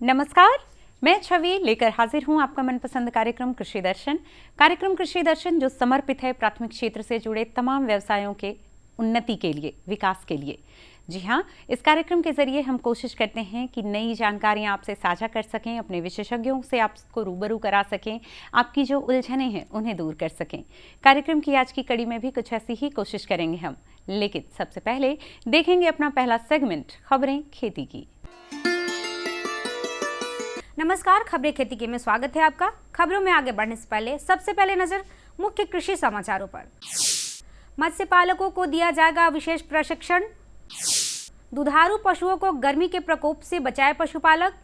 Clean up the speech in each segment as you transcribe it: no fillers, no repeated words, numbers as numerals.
नमस्कार, मैं छवि लेकर हाजिर हूं आपका मनपसंद कार्यक्रम कृषि दर्शन। कार्यक्रम कृषि दर्शन जो समर्पित है प्राथमिक क्षेत्र से जुड़े तमाम व्यवसायों के उन्नति के लिए, विकास के लिए। जी हाँ, इस कार्यक्रम के जरिए हम कोशिश करते हैं कि नई जानकारियां आपसे साझा कर सकें, अपने विशेषज्ञों से आपको रूबरू करा सकें, आपकी जो उलझनें हैं उन्हें दूर कर सकें। कार्यक्रम की आज की कड़ी में भी कुछ ऐसी ही कोशिश करेंगे हम, लेकिन सबसे पहले देखेंगे अपना पहला सेगमेंट, खबरें खेती की। नमस्कार, खबरें खेती के में स्वागत है आपका। खबरों में आगे बढ़ने से पहले सबसे पहले नजर मुख्य कृषि समाचारों पर। मत्स्य पालकों को दिया जाएगा विशेष प्रशिक्षण। दुधारू पशुओं को गर्मी के प्रकोप से बचाए पशुपालक।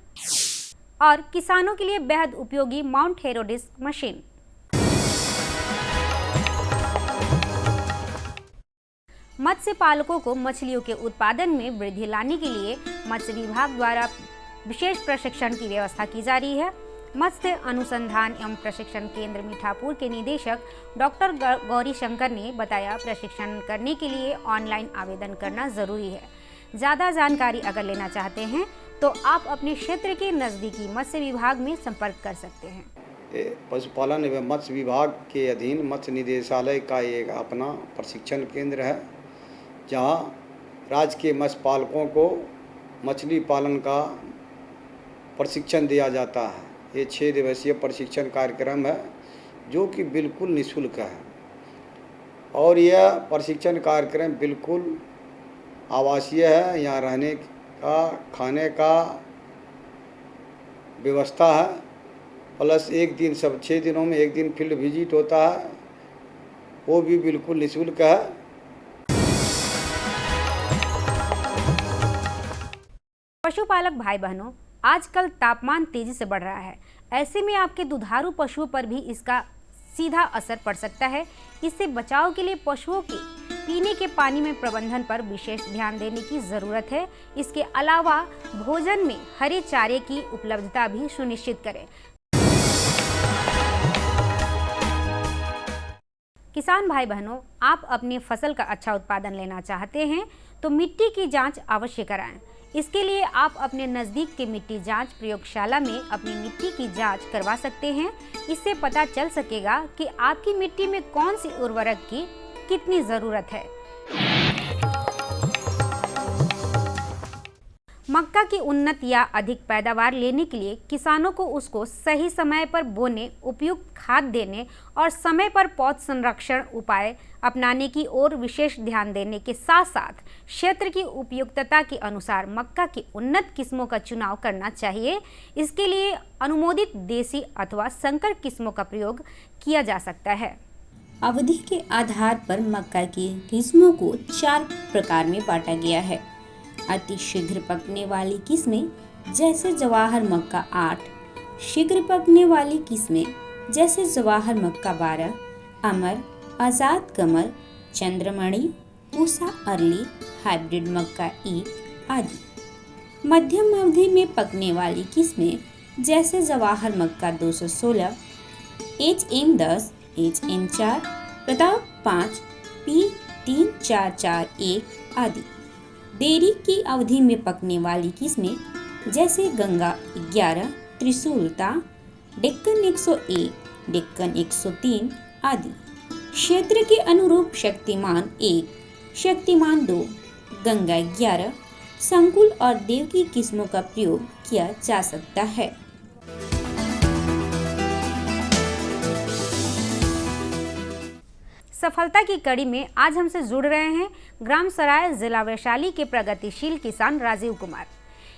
और किसानों के लिए बेहद उपयोगी माउंट हेरोडिस मशीन। मत्स्य पालकों को मछलियों के उत्पादन में वृद्धि लाने के लिए मत्स्य विभाग द्वारा विशेष प्रशिक्षण की व्यवस्था की जा रही है। मत्स्य अनुसंधान एवं प्रशिक्षण केंद्र मीठापुर के निदेशक डॉक्टर गौरी शंकर ने बताया, प्रशिक्षण करने के लिए ऑनलाइन आवेदन करना जरूरी है। ज़्यादा जानकारी अगर लेना चाहते हैं तो आप अपने क्षेत्र के नज़दीकी मत्स्य विभाग में संपर्क कर सकते हैं। पशुपालन एवं मत्स्य विभाग के अधीन मत्स्य निदेशालय का एक अपना प्रशिक्षण केंद्र है, जहां राज्य के मत्स्य पालकों को मछली पालन का प्रशिक्षण दिया जाता है। ये 6 दिवसीय प्रशिक्षण कार्यक्रम है जो कि बिल्कुल निःशुल्क है, और यह प्रशिक्षण कार्यक्रम बिल्कुल आवासीय है। यहाँ रहने का, खाने का व्यवस्था है, प्लस एक दिन, सब 6 दिनों में एक दिन फील्ड विजिट होता है, वो भी बिल्कुल निःशुल्क है। पशुपालक भाई बहनों, आजकल तापमान तेजी से बढ़ रहा है। ऐसे में आपके दुधारू पशुओं पर भी इसका सीधा असर पड़ सकता है। इससे बचाव के लिए पशुओं के पीने के पानी में प्रबंधन पर विशेष ध्यान देने की जरूरत है। इसके अलावा भोजन में हरे चारे की उपलब्धता भी सुनिश्चित करें। किसान भाई बहनों, आप अपनी फसल का अच्छा उत्पादन लेना चाहते हैं तो मिट्टी की जांच अवश्य कराएं। इसके लिए आप अपने नज़दीक के मिट्टी जांच प्रयोगशाला में अपनी मिट्टी की जांच करवा सकते हैं। इससे पता चल सकेगा कि आपकी मिट्टी में कौन सी उर्वरक की कितनी ज़रूरत है। मक्का की उन्नत या अधिक पैदावार लेने के लिए किसानों को उसको सही समय पर बोने, उपयुक्त खाद देने और समय पर पौध संरक्षण उपाय अपनाने की ओर विशेष ध्यान देने के साथ साथ क्षेत्र की उपयुक्तता के अनुसार मक्का की उन्नत किस्मों का चुनाव करना चाहिए। इसके लिए अनुमोदित देसी अथवा संकर किस्मों का प्रयोग किया जा सकता है। अवधि के आधार पर मक्का की किस्मों को 4 प्रकार में बांटा गया है। अति शीघ्र पकने वाली किस्में जैसे जवाहर मक्का 8, शीघ्र पकने वाली किस्में जैसे जवाहर मक्का 12, अमर, आज़ाद कमल, चंद्रमणि, पूसा अर्ली, हाइब्रिड मक्का 1 आदि। मध्यम अवधि में पकने वाली किस्में जैसे जवाहर मक्का 216, HM10, HM4, प्रताप 5, P3441 आदि। देरी की अवधि में पकने वाली किस्में जैसे गंगा 11, त्रिशूलता, डेक्कन 101, डेक्कन 103 आदि। क्षेत्र के अनुरूप शक्तिमान 1, शक्तिमान 2, गंगा 11, संकुल और देव की किस्मों का प्रयोग किया जा सकता है। सफलता की कड़ी में आज हमसे जुड़ रहे हैं ग्राम सराय जिला वैशाली के प्रगतिशील किसान राजीव कुमार।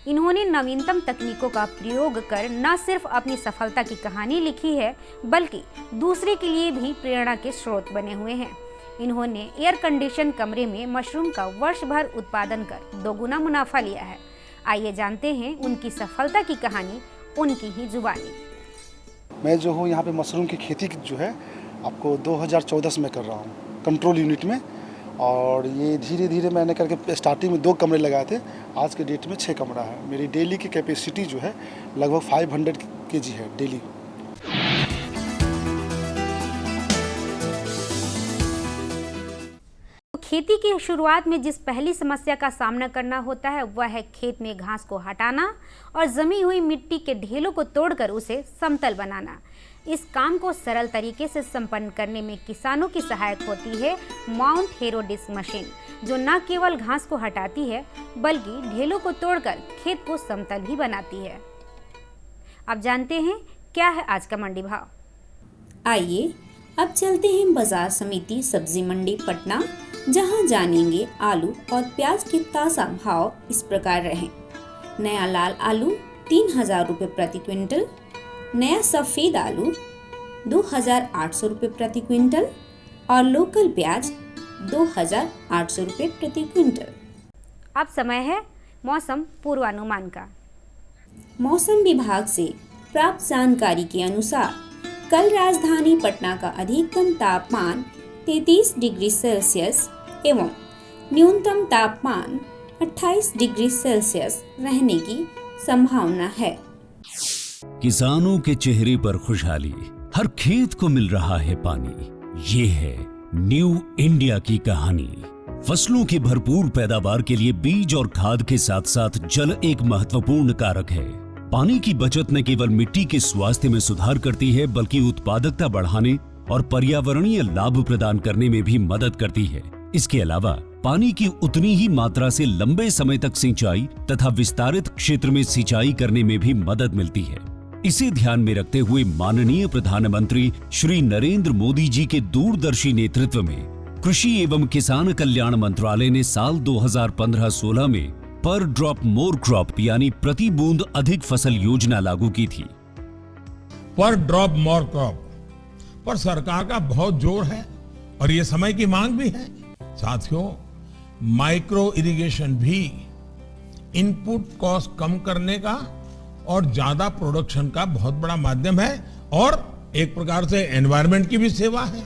इन्होंने नवीनतम तकनीकों का प्रयोग कर न सिर्फ अपनी सफलता की कहानी लिखी है, बल्कि दूसरे के लिए भी प्रेरणा के स्रोत बने हुए हैं। इन्होंने एयर कंडीशन कमरे में मशरूम का वर्ष भर उत्पादन कर 2 गुना मुनाफा लिया है। आइए जानते हैं उनकी सफलता की कहानी उनकी ही जुबानी। मैं जो हूँ यहाँ पे मशरूम की खेती जो है आपको 2014 में कर रहा हूँ कंट्रोल यूनिट में, और ये धीरे धीरे मैंने करके स्टार्टिंग में 2 कमरे लगाए थे। आज के डेट में 6 कमरा है। मेरी डेली की कैपेसिटी जो है लगभग 500 kg है डेली। खेती की शुरुआत में जिस पहली समस्या का सामना करना होता है वह है खेत में घास को हटाना और जमी हुई मिट्टी के ढेलों को तोड़कर उसे समतल बनाना। इस काम को सरल तरीके से संपन्न करने में किसानों की सहायक होती है माउंट हेरो डिस्क मशीन, जो न केवल घास को हटाती है बल्कि ढेलों को तोड़कर खेत को समतल भी बनाती है। अब जानते हैं क्या है आज का मंडी भाव। आइए अब चलते हैं बाजार समिति सब्जी मंडी पटना, जहां जानेंगे आलू और प्याज के ताज़ा भाव इस प्रकार रहे। नया लाल आलू 3000 रुपये प्रति क्विंटल, नया सफ़ेद आलू 2800 रुपये प्रति क्विंटल और लोकल प्याज 2800 रुपये प्रति क्विंटल। अब समय है मौसम पूर्वानुमान का। मौसम विभाग से प्राप्त जानकारी के अनुसार कल राजधानी पटना का अधिकतम तापमान 33 डिग्री सेल्सियस एवं न्यूनतम तापमान 28 डिग्री सेल्सियस रहने की संभावना है। किसानों के चेहरे पर खुशहाली, हर खेत को मिल रहा है पानी। ये है न्यू इंडिया की कहानी। फसलों की भरपूर पैदावार के लिए बीज और खाद के साथ साथ जल एक महत्वपूर्ण कारक है। पानी की बचत न केवल मिट्टी के स्वास्थ्य में सुधार करती है बल्कि उत्पादकता बढ़ाने और पर्यावरणीय लाभ प्रदान करने में भी मदद करती है। इसके अलावा पानी की उतनी ही मात्रा से लंबे समय तक सिंचाई तथा विस्तारित क्षेत्र में सिंचाई करने में भी मदद मिलती है। इसे ध्यान में रखते हुए माननीय प्रधानमंत्री श्री नरेंद्र मोदी जी के दूरदर्शी नेतृत्व में कृषि एवं किसान कल्याण मंत्रालय ने साल 2015-16 में पर ड्रॉप मोर क्रॉप यानी प्रति बूंद अधिक फसल योजना लागू की थी। पर ड्रॉप मोर क्रॉप पर सरकार का बहुत जोर है और ये समय की मांग भी है। साथियों, माइक्रो इरिगेशन भी इनपुट कॉस्ट कम करने का और ज्यादा प्रोडक्शन का बहुत बड़ा माध्यम है और एक प्रकार से एनवायरनमेंट की भी सेवा है।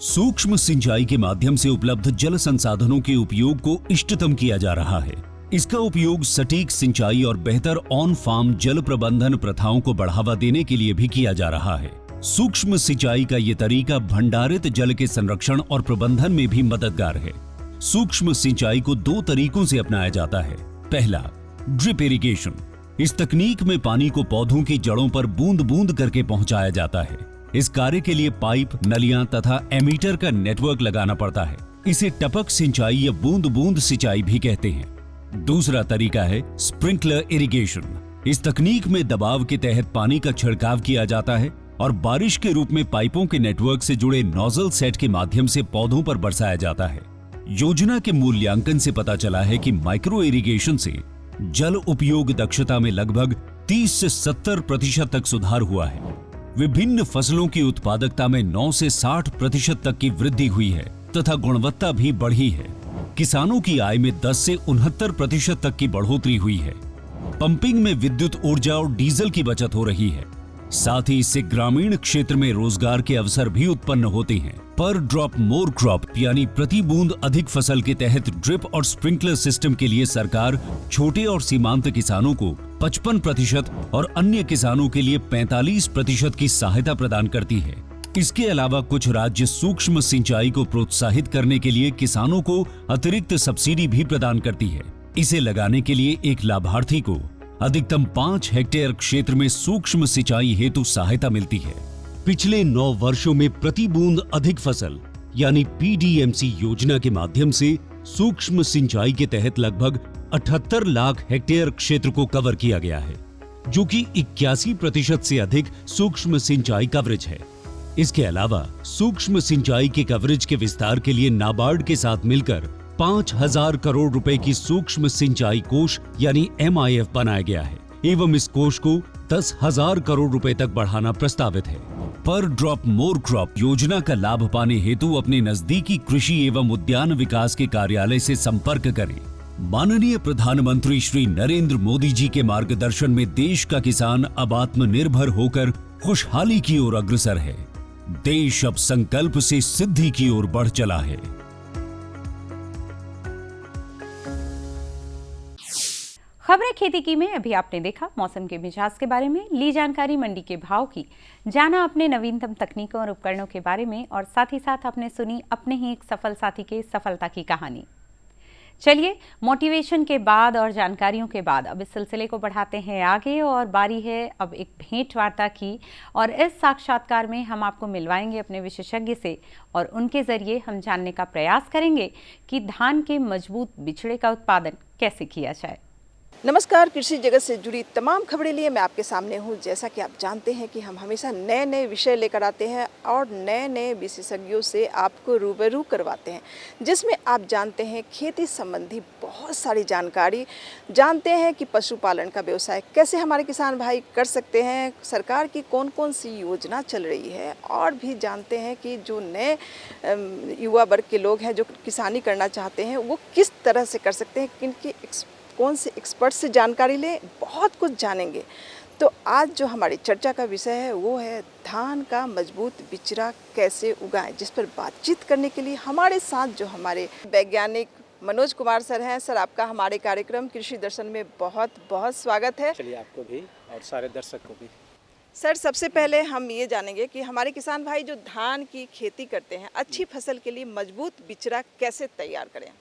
सूक्ष्म सिंचाई के माध्यम से उपलब्ध जल संसाधनों के उपयोग को इष्टतम किया जा रहा है। इसका उपयोग सटीक सिंचाई और बेहतर ऑन फार्म जल प्रबंधन प्रथाओं को बढ़ावा देने के लिए भी किया जा रहा है। सूक्ष्म सिंचाई का ये तरीका भंडारित जल के संरक्षण और प्रबंधन में भी मददगार है। सूक्ष्म सिंचाई को 2 तरीकों से अपनाया जाता है। पहला, ड्रिप इरिगेशन। इस तकनीक में पानी को पौधों की जड़ों पर बूंद बूंद करके पहुंचाया जाता है। इस कार्य के लिए पाइप, नलियां तथा एमीटर का नेटवर्क लगाना पड़ता है। इसे टपक सिंचाई या बूंद बूंद सिंचाई भी कहते हैं। दूसरा तरीका है स्प्रिंकलर इरिगेशन। इस तकनीक में दबाव के तहत पानी का छिड़काव किया जाता है और बारिश के रूप में पाइपों के नेटवर्क से जुड़े नोजल सेट के माध्यम से पौधों पर बरसाया जाता है। योजना के मूल्यांकन से पता चला है कि माइक्रो इरिगेशन से जल उपयोग दक्षता में लगभग 30 से 70% तक सुधार हुआ है। विभिन्न फसलों की उत्पादकता में 9 से 60% तक की वृद्धि हुई है तथा गुणवत्ता भी बढ़ी है। किसानों की आय में 10 से 69% तक की बढ़ोतरी हुई है। पंपिंग में विद्युत ऊर्जा और डीजल की बचत हो रही है। साथ ही इससे ग्रामीण क्षेत्र में रोजगार के अवसर भी उत्पन्न होते हैं। पर ड्रॉप मोर क्रॉप यानी प्रति बूंद अधिक फसल के तहत ड्रिप और स्प्रिंकलर सिस्टम के लिए सरकार छोटे और सीमांत किसानों को 55% और अन्य किसानों के लिए 45% की सहायता प्रदान करती है। इसके अलावा कुछ राज्य सूक्ष्म सिंचाई को प्रोत्साहित करने के लिए किसानों को अतिरिक्त सब्सिडी भी प्रदान करती है। इसे लगाने के लिए एक लाभार्थी को अधिकतम 5 हेक्टेयर क्षेत्र में सूक्ष्म सिंचाई हेतु सहायता मिलती है। पिछले 9 वर्षों में प्रति बूंद अधिक फसल यानी पीडीएमसी योजना के माध्यम से सूक्ष्म सिंचाई के तहत लगभग 78 लाख हेक्टेयर क्षेत्र को कवर किया गया है, जो कि 81% से अधिक सूक्ष्म सिंचाई कवरेज है। इसके अलावा सूक्ष्म सिंचाई के कवरेज के विस्तार के लिए नाबार्ड के साथ मिलकर 5000 करोड़ रुपए की सूक्ष्म सिंचाई कोष यानी MIF बनाया गया है एवं इस कोष को 10,000 करोड़ रुपए तक बढ़ाना प्रस्तावित है। पर ड्रॉप मोर क्रॉप योजना का लाभ पाने हेतु अपने नजदीकी कृषि एवं उद्यान विकास के कार्यालय से संपर्क करें। माननीय प्रधानमंत्री श्री नरेंद्र मोदी जी के मार्गदर्शन में देश का किसान अब आत्मनिर्भर होकर खुशहाली की ओर अग्रसर है। देश अब संकल्प से सिद्धि की ओर बढ़ चला है। खबरें खेती की में अभी आपने देखा मौसम के मिजाज के बारे में, ली जानकारी मंडी के भाव की, जाना अपने नवीनतम तकनीकों और उपकरणों के बारे में और साथ ही साथ आपने सुनी अपने ही एक सफल साथी के सफलता की कहानी। चलिए मोटिवेशन के बाद और जानकारियों के बाद अब इस सिलसिले को बढ़ाते हैं आगे और बारी है अब एक भेंट वार्ता की। और इस साक्षात्कार में हम आपको मिलवाएंगे अपने विशेषज्ञ से और उनके जरिए हम जानने का प्रयास करेंगे कि धान के मजबूत बिचड़े का उत्पादन कैसे किया जाए। नमस्कार, कृषि जगत से जुड़ी तमाम खबरें लिए मैं आपके सामने हूँ। जैसा कि आप जानते हैं कि हम हमेशा नए नए विषय लेकर आते हैं और नए नए विशेषज्ञों से आपको रूबरू करवाते हैं, जिसमें आप जानते हैं खेती संबंधी बहुत सारी जानकारी, जानते हैं कि पशुपालन का व्यवसाय कैसे हमारे किसान भाई कर सकते हैं, सरकार की कौन कौन सी योजना चल रही है, और भी जानते हैं कि जो नए युवा वर्ग के लोग हैं जो किसानी करना चाहते हैं वो किस तरह से कर सकते हैं, किनकी कौन से एक्सपर्ट से जानकारी लें, बहुत कुछ जानेंगे। तो आज जो हमारी चर्चा का विषय है वो है धान का मजबूत बिचड़ा कैसे उगाएं, जिस पर बातचीत करने के लिए हमारे साथ जो हमारे वैज्ञानिक मनोज कुमार सर हैं। सर, आपका हमारे कार्यक्रम कृषि दर्शन में बहुत बहुत स्वागत है। चलिए, आपको भी और सारे दर्शक को भी। सर, सबसे पहले हम ये जानेंगे कि हमारे किसान भाई जो धान की खेती करते हैं, अच्छी फसल के लिए मजबूत बिचड़ा कैसे तैयार करें?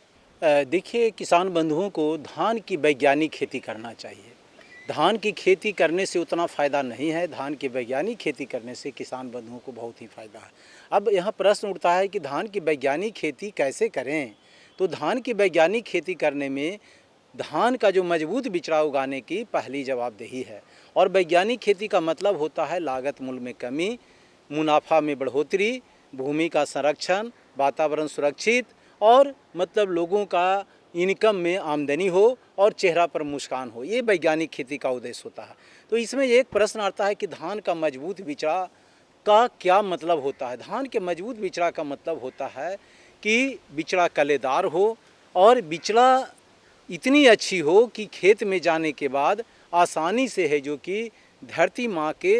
देखिए, किसान बंधुओं को धान की वैज्ञानिक खेती करना चाहिए। धान की खेती करने से उतना फ़ायदा नहीं है, धान की वैज्ञानिक खेती करने से किसान बंधुओं को बहुत ही फ़ायदा है। अब यहाँ प्रश्न उठता है कि धान की वैज्ञानिक खेती कैसे करें। तो धान की वैज्ञानिक खेती करने में धान का जो मजबूत बिचड़ा उगाने की पहली जवाबदेही है। और वैज्ञानिक खेती का मतलब होता है लागत मूल्य में कमी, मुनाफा में बढ़ोतरी, भूमि का संरक्षण, वातावरण सुरक्षित और मतलब लोगों का इनकम में आमदनी हो और चेहरा पर मुस्कान हो। ये वैज्ञानिक खेती का उद्देश्य होता है। तो इसमें एक प्रश्न आता है कि धान का मजबूत बिचड़ा का क्या मतलब होता है। धान के मजबूत बिचड़ा का मतलब होता है कि बिचड़ा कलेदार हो और बिचड़ा इतनी अच्छी हो कि खेत में जाने के बाद आसानी से है जो कि धरती माँ के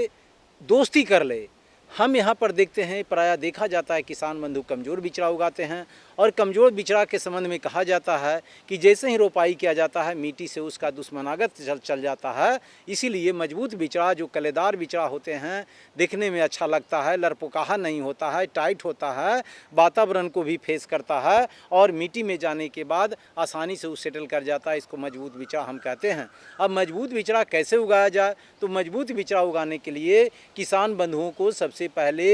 दोस्ती कर ले। हम यहाँ पर देखते हैं, प्रायः देखा जाता है किसान बंधु कमज़ोर बिचड़ा उगाते हैं और कमज़ोर बिचड़ा के संबंध में कहा जाता है कि जैसे ही रोपाई किया जाता है मिट्टी से उसका दुश्मनागत चल जाता है। इसीलिए मजबूत बिचड़ा जो कलेदार बिचड़ा होते हैं देखने में अच्छा लगता है, लरपुकाहा नहीं होता है, टाइट होता है, वातावरण को भी फेस करता है और मिट्टी में जाने के बाद आसानी से वो सेटल कर जाता है। इसको मजबूत बिचड़ा हम कहते हैं। अब मजबूत बिचड़ा कैसे उगाया जाए? तो मजबूत बिचड़ा उगाने के लिए किसान बंधुओं को सबसे पहले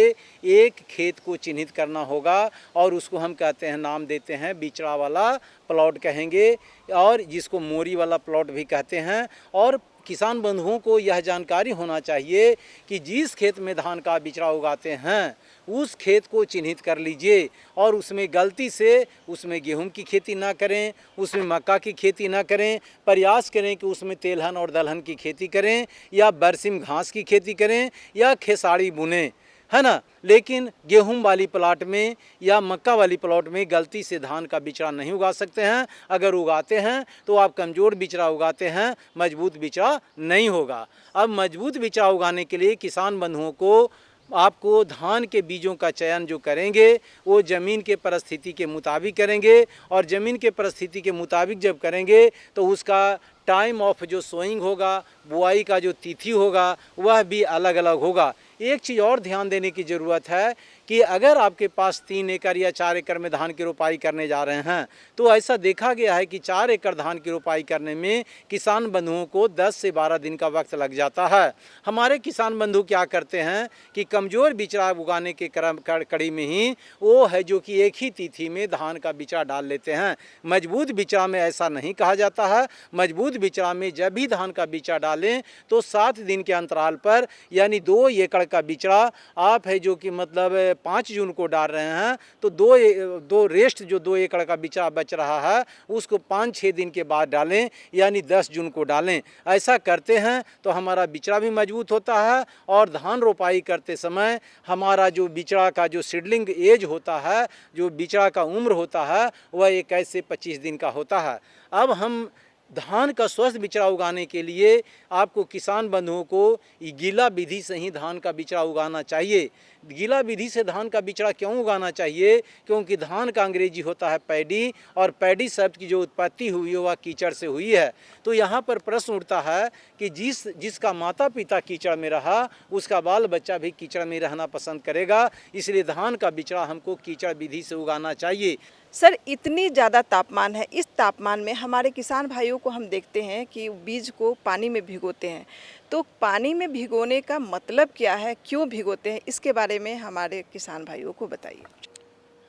एक खेत को चिन्हित करना होगा और उसको हम कहते हैं, नाम देते हैं बिचड़ा वाला प्लॉट कहेंगे और जिसको मोरी वाला प्लॉट भी कहते हैं। और किसान बंधुओं को यह जानकारी होना चाहिए कि जिस खेत में धान का बिचड़ा उगाते हैं उस खेत को चिन्हित कर लीजिए और उसमें गलती से उसमें गेहूं की खेती ना करें, उसमें मक्का की खेती ना करें। प्रयास करें कि उसमें तेलहन और दलहन की खेती करें या बरसिम घास की खेती करें या खेसारी बुनें, है ना। लेकिन गेहूं वाली प्लॉट में या मक्का वाली प्लॉट में गलती से धान का बिचड़ा नहीं उगा सकते हैं। अगर उगाते हैं तो आप कमज़ोर बिचड़ा उगाते हैं, मजबूत बिचड़ा नहीं होगा। अब मजबूत बिचड़ा उगाने के लिए किसान बंधुओं को आपको धान के बीजों का चयन जो करेंगे वो ज़मीन के परिस्थिति के मुताबिक करेंगे और ज़मीन के परिस्थिति के मुताबिक जब करेंगे तो उसका टाइम ऑफ जो सोइंग होगा, बुआई का जो तिथि होगा वह भी अलग अलग होगा। एक चीज़ और ध्यान देने की ज़रूरत है कि अगर आपके पास 3 एकड़ या 4 एकड़ में धान की रोपाई करने जा रहे हैं तो ऐसा देखा गया है कि 4 एकड़ धान की रोपाई करने में किसान बंधुओं को 10 से 12 दिन का वक्त लग जाता है। हमारे किसान बंधु क्या करते हैं कि कमज़ोर बिचड़ा उगाने के कड़ी में ही वो है जो कि एक ही तिथि में धान का बिचड़ा डाल लेते हैं। मजबूत बिचड़ा में ऐसा नहीं कहा जाता है। मजबूत बिचड़ा में जब भी धान का बिचड़ा डालें तो 7 दिन के अंतराल पर यानी 2 एकड़ का बिचड़ा आप है जो कि मतलब 5 जून को डाल रहे हैं तो दो रेस्ट जो 2 एकड़ का बिचड़ा बच रहा है उसको 5-6 दिन के बाद डालें यानी 10 जून को डालें। ऐसा करते हैं तो हमारा बिचड़ा भी मजबूत होता है और धान रोपाई करते समय हमारा जो बिचड़ा का जो सीडलिंग एज होता है, जो बिचड़ा का उम्र होता है वह 21 से 25 दिन का होता है। अब हम धान का स्वस्थ बिचड़ा उगाने के लिए आपको किसान बंधुओं को गीला विधि से ही धान का बिचड़ा उगाना चाहिए। गीला विधि से धान का बिचड़ा क्यों उगाना चाहिए? क्योंकि धान का अंग्रेजी होता है पैडी, और पैडी शब्द की जो उत्पत्ति हुई है वह कीचड़ से हुई है। तो यहाँ पर प्रश्न उठता है कि जिसका माता पिता कीचड़ में रहा उसका बाल बच्चा भी कीचड़ में रहना पसंद करेगा, इसलिए धान का बिचड़ा हमको कीचड़ विधि से उगाना चाहिए। सर, इतनी ज़्यादा तापमान है, इस तापमान में हमारे किसान भाइयों को हम देखते हैं कि बीज को पानी में भिगोते हैं। तो पानी में भिगोने का मतलब क्या है, क्यों भिगोते हैं, इसके बारे में हमारे किसान भाइयों को बताइए।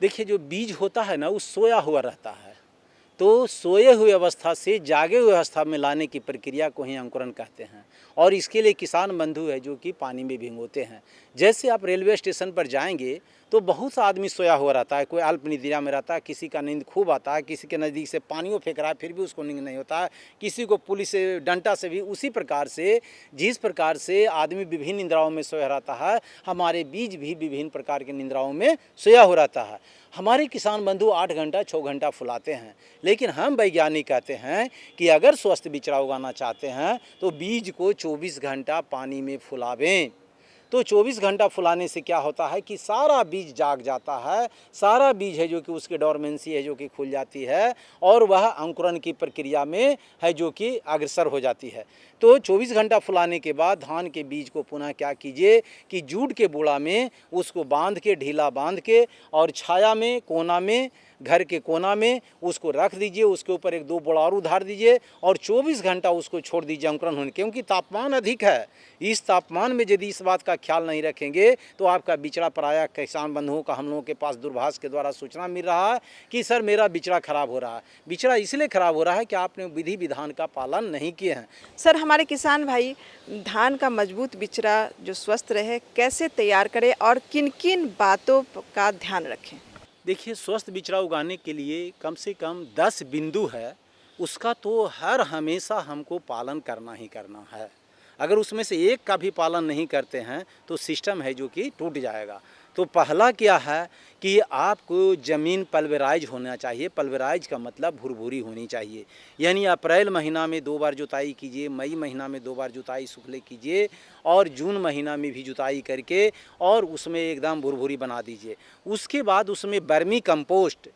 देखिए, जो बीज होता है ना वो सोया हुआ रहता है, तो सोए हुए अवस्था से जागे हुए अवस्था में लाने की प्रक्रिया को ही अंकुरण कहते हैं। और इसके लिए किसान बंधु है जो कि पानी में भिगोते हैं। जैसे आप रेलवे स्टेशन पर जाएंगे तो बहुत सा आदमी सोया हुआ रहता है, कोई अल्प निद्रा में रहता है, किसी का नींद खूब आता है, किसी के नज़दीक से पानियों फेंक रहा है फिर भी उसको नींद नहीं होता है, किसी को पुलिस से डंटा से भी। उसी प्रकार से जिस प्रकार से आदमी विभिन्न निंद्राओं में सोया रहता है, हमारे बीज भी विभिन्न प्रकार के निंद्राओं में सोया हो रहता है। हमारे किसान बंधु 8 घंटा 6 घंटा फुलाते हैं, लेकिन हम वैज्ञानिक कहते हैं कि अगर स्वस्थ बिचड़ा उगाना चाहते हैं तो बीज को 24 घंटा पानी में फुलावें। तो 24 घंटा फुलाने से क्या होता है कि सारा बीज जाग जाता है, सारा बीज है जो कि उसकी डोरमेंसी है जो कि खुल जाती है, और वह अंकुरण की प्रक्रिया में है जो कि अग्रसर हो जाती है। तो 24 घंटा फुलाने के बाद धान के बीज को पुनः क्या कीजिए कि जूट के बोड़ा में उसको बांध के, ढीला बांध के, और छाया में, कोना में, घर के कोना में उसको रख दीजिए। उसके ऊपर 1-2 बोड़ारू धार दीजिए और 24 घंटा उसको छोड़ दीजिए अंकुरण होने, क्योंकि तापमान अधिक है। इस तापमान में यदि इस बात का ख्याल नहीं रखेंगे तो आपका बिचड़ा प्रायः किसान बंधुओं का हम लोगों के पास दूरभाष के द्वारा सूचना मिल रहा है कि सर मेरा बिचड़ा खराब हो रहा है। बिचड़ा इसलिए खराब हो रहा है कि आपने विधि विधान का पालन नहीं किए हैं। सर, हमारे किसान भाई धान का मजबूत बिचड़ा जो स्वस्थ रहे कैसे तैयार करें और किन किन बातों का ध्यान रखें? देखिए, स्वस्थ बिचड़ा उगाने के लिए कम से कम 10 बिंदु है, उसका तो हर हमेशा हमको पालन करना ही करना है। अगर उसमें से एक का भी पालन नहीं करते हैं तो सिस्टम है जो कि टूट जाएगा। तो पहला क्या है कि आपको ज़मीन पल्वराइज होना चाहिए। पल्वराइज का मतलब भुरभुरी होनी चाहिए, यानी अप्रैल महीना में 2 बार जुताई कीजिए, मई महीना में 2 बार जुताई सुखले कीजिए, और जून महीना में भी जुताई करके और उसमें एकदम भुरभुरी बना दीजिए। उसके बाद उसमें वर्मी कंपोस्ट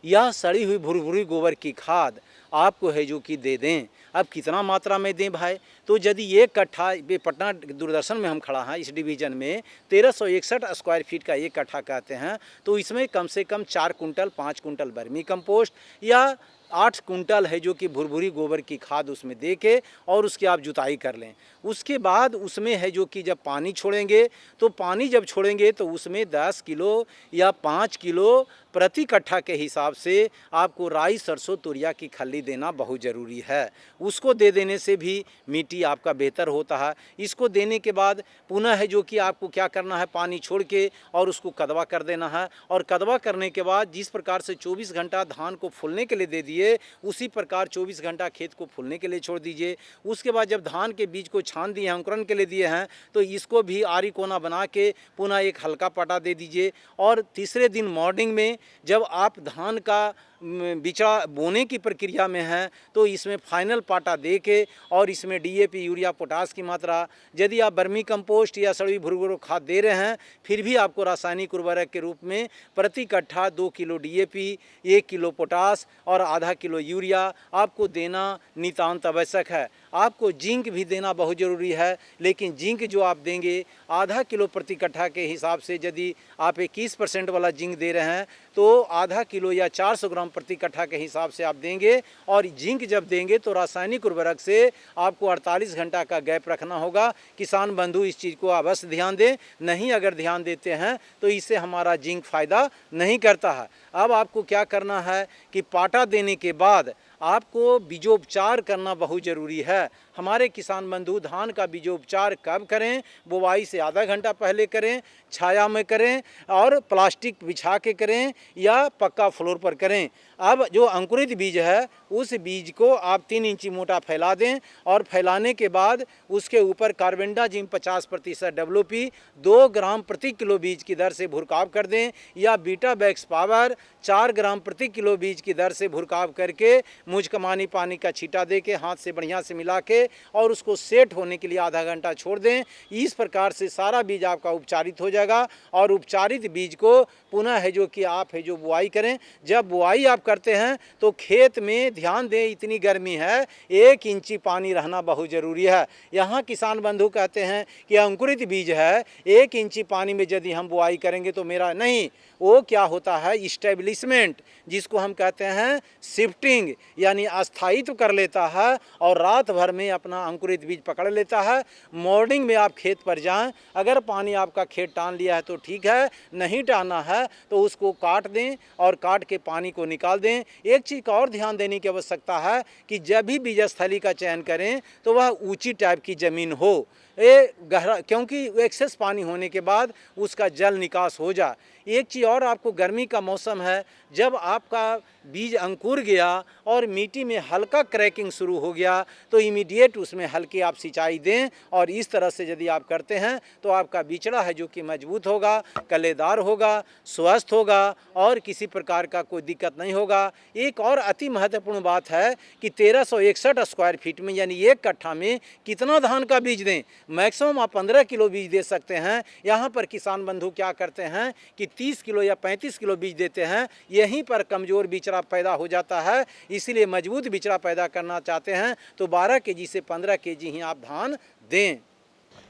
या सड़ी हुई भुरभुरी गोबर की खाद आपको है जो कि दे दें। अब कितना मात्रा में दें भाई? तो यदि 1 कट्ठा, पटना दूरदर्शन में हम खड़ा हैं, इस डिवीज़न में 1361 स्क्वायर फीट का 1 कट्ठा कहते हैं, तो इसमें कम से कम 4 कुंटल 5 कुंटल वर्मी कंपोस्ट या 8 कुंटल है जो कि भुरभुरी गोबर की खाद उसमें दे के और उसकी आप जुताई कर लें। उसके बाद उसमें है जो कि जब पानी छोड़ेंगे तो पानी जब छोड़ेंगे तो उसमें 10 किलो या 5 किलो प्रति कट्ठा के हिसाब से आपको राई, सरसों, तुरिया की खल्ली देना बहुत ज़रूरी है। उसको दे देने से भी मिट्टी आपका बेहतर होता है। इसको देने के बाद पुनः है जो कि आपको क्या करना है, पानी छोड़ के और उसको कदवा कर देना है। और कदवा करने के बाद जिस प्रकार से 24 घंटा धान को फूलने के लिए दे दिए, उसी प्रकार 24 घंटा खेत को फूलने के लिए छोड़ दीजिए। उसके बाद जब धान के बीज को छान दिए हैं, अंकुरण के लिए दिए हैं, तो इसको भी आरी कोना बना के पुनः एक हल्का पाटा दे दीजिए। और तीसरे दिन मॉर्निंग में जब आप धान का बिचड़ा बोने की प्रक्रिया में है तो इसमें फाइनल पाटा दे के और इसमें डीएपी, यूरिया, पोटास की मात्रा, यदि आप वर्मी कंपोस्ट या सड़ी भुरभुरी खाद दे रहे हैं फिर भी आपको रासायनिक उर्वरक के रूप में प्रति कट्ठा 2 किलो डीएपी, 1 किलो पोटास और आधा किलो यूरिया आपको देना नितांत आवश्यक है। आपको जिंक भी देना बहुत ज़रूरी है, लेकिन जिंक जो आप देंगे आधा किलो प्रति कट्ठा के हिसाब से, यदि आप 21% वाला जिंक दे रहे हैं तो आधा किलो या 400 ग्राम प्रति कट्ठा के हिसाब से आप देंगे। और जिंक जब देंगे तो रासायनिक उर्वरक से आपको 48 घंटा का गैप रखना होगा। किसान बंधु इस चीज़ को अवश्य ध्यान दें, नहीं अगर ध्यान देते हैं तो इससे हमारा जिंक फ़ायदा नहीं करता है। अब आपको क्या करना है कि पाटा देने के बाद आपको बीजोपचार करना बहुत ज़रूरी है। हमारे किसान बंधु धान का बीजोपचार कब करें? बुवाई से आधा घंटा पहले करें, छाया में करें और प्लास्टिक बिछा के करें या पक्का फ्लोर पर करें। अब जो अंकुरित बीज है उस बीज को आप 3 इंची मोटा फैला दें और फैलाने के बाद उसके ऊपर कार्बेंडाजिम 50% WP 2 ग्राम प्रति किलो बीज की दर से भुरकाव कर दें, या बीटा बैक्स पावर 4 ग्राम प्रति किलो बीज की दर से भुरकाव करके मुझकमानी पानी का छींटा दे के हाथ से बढ़िया से मिला के और उसको सेट होने के लिए आधा घंटा छोड़ दें। इस प्रकार से सारा बीज आपका उपचारित हो जाएगा और उपचारित बीज को पुनः है जो कि आप है जो बुआई करें। जब बुआई आप करते हैं तो खेत में ध्यान दें, इतनी गर्मी है 1 इंची पानी रहना बहुत ज़रूरी है। यहाँ किसान बंधु कहते हैं कि अंकुरित बीज है 1 इंची पानी में यदि हम बुआई करेंगे तो मेरा नहीं, वो क्या होता है इस्टेब्लिशमेंट, जिसको हम कहते हैं शिफ्टिंग, यानी अस्थायित्व कर लेता है और रात भर में अपना अंकुरित बीज पकड़ लेता है। मॉर्निंग में आप खेत पर जाएं, अगर पानी आपका खेत टान लिया है तो ठीक है, नहीं टाना है तो उसको काट दें और काट के पानी को निकाल दें। एक चीज़ का और ध्यान देने की आवश्यकता है कि जब भी बीजस्थली का चयन करें तो वह ऊंची टाइप की ज़मीन हो, ये गहरा, क्योंकि एक्सेस पानी होने के बाद उसका जल निकास हो जाए। एक चीज़ और, आपको गर्मी का मौसम है, जब आपका बीज अंकुर गया और मिट्टी में हल्का क्रैकिंग शुरू हो गया तो इमीडिएट उसमें हल्की आप सिंचाई दें और इस तरह से यदि आप करते हैं तो आपका बिचड़ा है जो कि मजबूत होगा, कलेदार होगा, स्वस्थ होगा और किसी प्रकार का कोई दिक्कत नहीं होगा। एक और अति महत्वपूर्ण बात है कि 1361 स्क्वायर फीट में यानी 1 कट्ठा में कितना धान का बीज दें। मैक्सिमम आप 15 किलो बीज दे सकते हैं। यहाँ पर किसान बंधु क्या करते हैं कि 30 किलो या 35 किलो बीज देते हैं, यहीं पर कमज़ोर बिचड़ा पैदा हो जाता है। इसीलिए मजबूत बिचड़ा पैदा करना चाहते हैं तो 12 केजी से 15 केजी ही आप धान दें।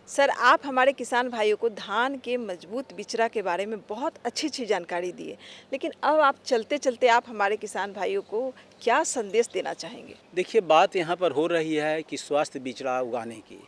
सर, आप हमारे किसान भाइयों को धान के मजबूत बिचड़ा के बारे में बहुत अच्छी जानकारी दी है, लेकिन अब आप चलते चलते आप हमारे किसान भाइयों को क्या संदेश देना चाहेंगे? देखिए, बात यहाँ पर हो रही है कि स्वस्थ बिचड़ा उगाने की,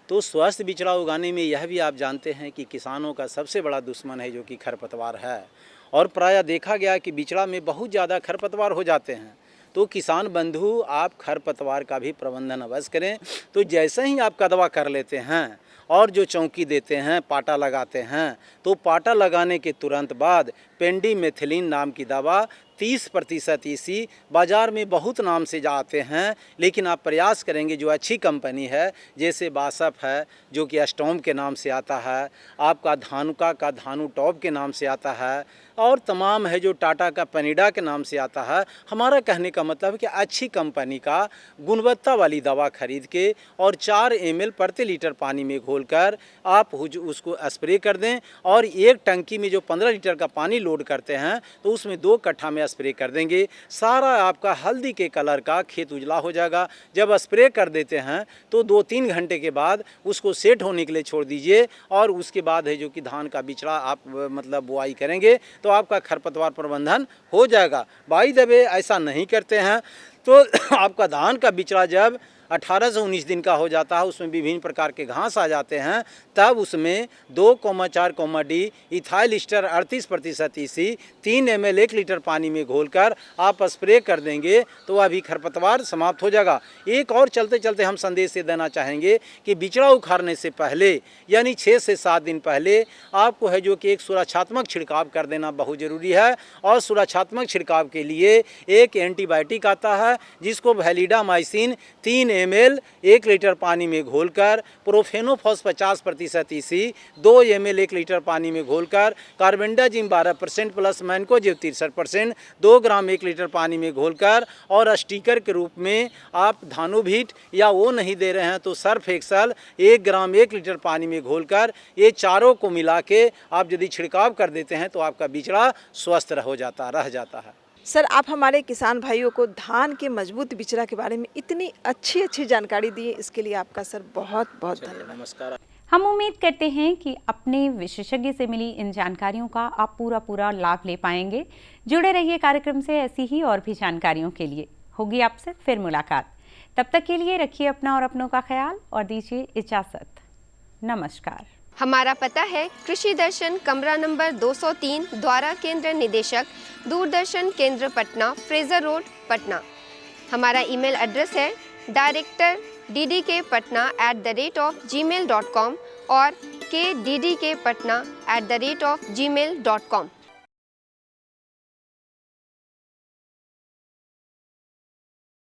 तो स्वस्थ बिचड़ा उगाने में यह भी आप जानते हैं कि किसानों का सबसे बड़ा दुश्मन है जो कि खरपतवार है, और प्रायः देखा गया कि बिचड़ा में बहुत ज़्यादा खरपतवार हो जाते हैं। तो किसान बंधु आप खरपतवार का भी प्रबंधन अवश्य करें। तो जैसे ही आप कदवा कर लेते हैं और जो चौकी देते हैं, पाटा लगाते हैं, तो पाटा लगाने के तुरंत बाद पेंडीमेथिलीन नाम की दवा 30% ईसी बाज़ार में बहुत नाम से जाते हैं, लेकिन आप प्रयास करेंगे जो अच्छी कंपनी है, जैसे बासफ है जो कि अस्टॉम के नाम से आता है, आपका धानुका का धानु टॉप के नाम से आता है, और तमाम है जो टाटा का पनीडा के नाम से आता है। हमारा कहने का मतलब है कि अच्छी कंपनी का गुणवत्ता वाली दवा खरीद के और 4 ml प्रति लीटर पानी में घोलकर आप उसको स्प्रे कर दें, और एक टंकी में जो 15 लीटर का पानी लोड करते हैं तो उसमें 2 कट्ठा में स्प्रे कर देंगे। सारा आपका हल्दी के कलर का खेत उजला हो जाएगा। जब स्प्रे कर देते हैं तो 2-3 घंटे के बाद उसको सेट होने के लिए छोड़ दीजिए, और उसके बाद है जो कि धान का बिचड़ा आप मतलब बुआई करेंगे तो आपका खरपतवार प्रबंधन हो जाएगा। बाई द वे ऐसा नहीं करते हैं तो आपका धान का बिचड़ा जब 18 से 19 दिन का हो जाता है, उसमें विभिन्न प्रकार के घास आ जाते हैं, तब उसमें 2,4,D ethyl Easter 38% EC 3 ml 1 litre पानी में घोलकर आप स्प्रे कर देंगे तो वह भी खरपतवार समाप्त हो जाएगा। एक और चलते चलते हम संदेश ये देना चाहेंगे कि बिचड़ा उखाड़ने से पहले यानी 6 से 7 दिन पहले आपको है जो कि एक सुरक्षात्मक छिड़काव कर देना बहुत ज़रूरी है, और सुरक्षात्मक छिड़काव के लिए एक एंटीबायोटिक आता है जिसको वैलिडामाइसिन 3 ml 1 लीटर पानी में घोलकर, प्रोफेनोफॉस 50% ईसी 2 ml 1 लीटर पानी में घोलकर, कार्बेंडाजिम 12% प्लस मैनकोजेब 63% 2 ग्राम 1 लीटर पानी में घोलकर, और स्टिकर के रूप में आप धानुभिट या वो नहीं दे रहे हैं तो सर्फ एक्सल 1 ग्राम 1 लीटर पानी में घोलकर, ये चारों को मिला के आप यदि छिड़काव कर देते हैं तो आपका बिचड़ा स्वस्थ रह जाता है। सर, आप हमारे किसान भाइयों को धान के मजबूत बिचड़ा के बारे में इतनी अच्छी जानकारी दी है, इसके लिए आपका सर बहुत बहुत धन्यवाद। नमस्कार। हम उम्मीद करते हैं कि अपने विशेषज्ञ से मिली इन जानकारियों का आप पूरा लाभ ले पाएंगे। जुड़े रहिए कार्यक्रम से, ऐसी ही और भी जानकारियों के लिए होगी आपसे फिर मुलाकात। तब तक के लिए रखिए अपना और अपनों का ख्याल और दीजिए इजाज़त। नमस्कार। हमारा पता है कृषि दर्शन, कमरा नंबर 203, द्वारा केंद्र निदेशक, दूरदर्शन केंद्र पटना, फ्रेजर रोड, पटना। हमारा ईमेल एड्रेस है director@ddkpatna@gmail.com और kddkpatna@gmail.com।